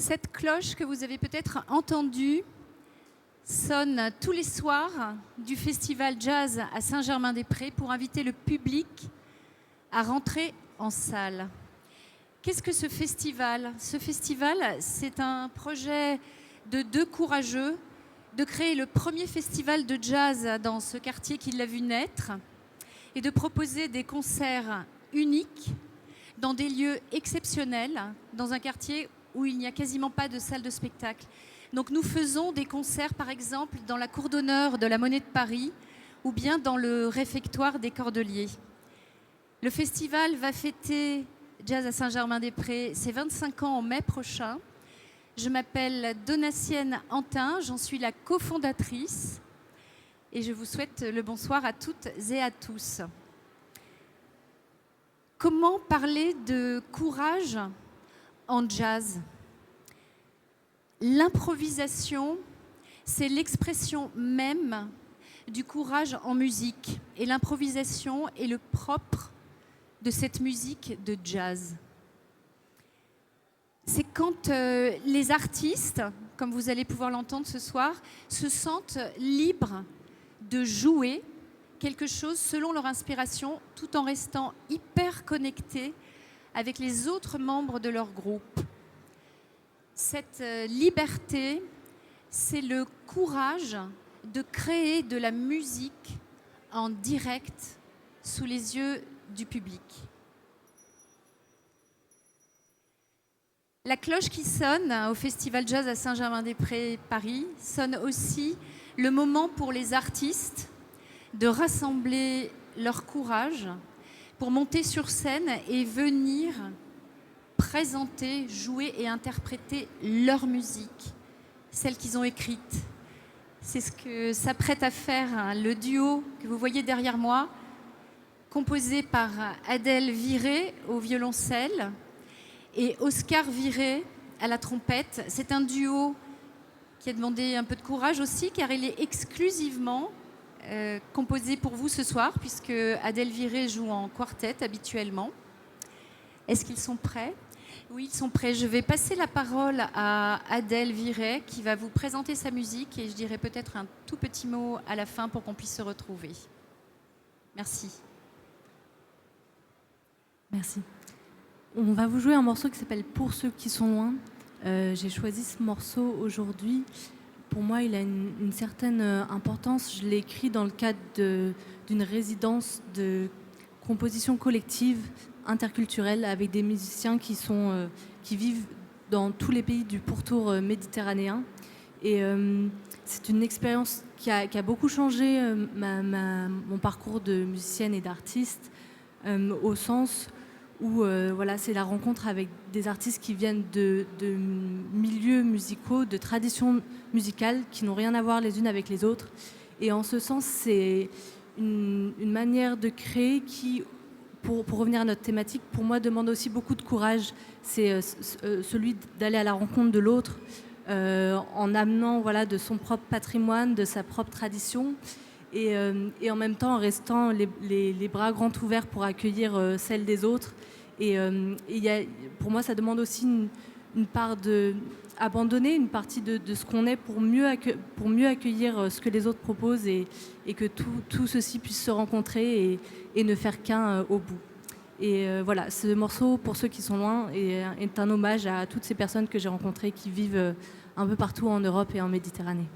Cette cloche que vous avez peut-être entendue sonne tous les soirs du festival jazz à Saint-Germain-des-Prés pour inviter le public à rentrer en salle. Qu'est-ce que ce festival ? Ce festival, c'est un projet de deux courageux de créer le premier festival de jazz dans ce quartier qui l'a vu naître et de proposer des concerts uniques dans des lieux exceptionnels, dans un quartier où il n'y a quasiment pas de salle de spectacle. Donc nous faisons des concerts, par exemple, dans la cour d'honneur de la Monnaie de Paris ou bien dans le réfectoire des Cordeliers. Le festival va fêter Jazz à Saint-Germain-des-Prés ses 25 ans en mai prochain. Je m'appelle Donatienne Antin, j'en suis la cofondatrice et je vous souhaite le bonsoir à toutes et à tous. Comment parler de courage en jazz ? L'improvisation, c'est l'expression même du courage en musique. Et l'improvisation est le propre de cette musique de jazz. C'est quand les artistes, comme vous allez pouvoir l'entendre ce soir, se sentent libres de jouer quelque chose selon leur inspiration, tout en restant hyper connectés avec les autres membres de leur groupe. Cette liberté, c'est le courage de créer de la musique en direct sous les yeux du public. La cloche qui sonne au Festival Jazz à Saint-Germain-des-Prés, Paris, sonne aussi le moment pour les artistes de rassembler leur courage pour monter sur scène et venir présenter, jouer et interpréter leur musique, celle qu'ils ont écrite. C'est ce que s'apprête à faire le duo que vous voyez derrière moi, composé par Adèle Viré au violoncelle et Oscar Viré à la trompette. C'est un duo qui a demandé un peu de courage aussi, car il est exclusivement composé pour vous ce soir, puisque Adèle Viré joue en quartet habituellement. Est-ce qu'ils sont prêts ? Oui, ils sont prêts. Je vais passer la parole à Adèle Viré, qui va vous présenter sa musique, et je dirai peut-être un tout petit mot à la fin pour qu'on puisse se retrouver. Merci. Merci. On va vous jouer un morceau qui s'appelle « Pour ceux qui sont loin ». J'ai choisi ce morceau aujourd'hui. Pour moi, il a une certaine importance. Je l'ai écrit dans le cadre d'une résidence de composition collective interculturelle avec des musiciens qui vivent dans tous les pays du pourtour méditerranéen. Et c'est une expérience qui a beaucoup changé mon parcours de musicienne et d'artiste, au sens où voilà, c'est la rencontre avec des artistes qui viennent de milieux musicaux, de traditions musicales qui n'ont rien à voir les unes avec les autres. Et en ce sens, c'est une manière de créer qui, pour revenir à notre thématique, pour moi, demande aussi beaucoup de courage. C'est celui d'aller à la rencontre de l'autre en amenant voilà, de son propre patrimoine, de sa propre tradition. Et en même temps en restant les bras grands ouverts pour accueillir celle des autres. Et pour moi, ça demande aussi une part abandonner une partie de ce qu'on est pour mieux accueillir ce que les autres proposent et que tout ceci puisse se rencontrer et ne faire qu'un au bout. Et voilà, ce morceau, pour ceux qui sont loin, est un hommage à toutes ces personnes que j'ai rencontrées qui vivent un peu partout en Europe et en Méditerranée.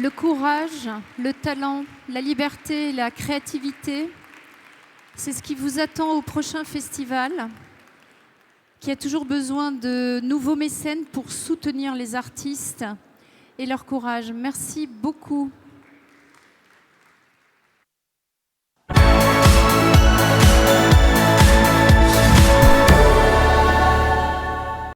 Le courage, le talent, la liberté, la créativité, c'est ce qui vous attend au prochain festival, qui a toujours besoin de nouveaux mécènes pour soutenir les artistes et leur courage. Merci beaucoup.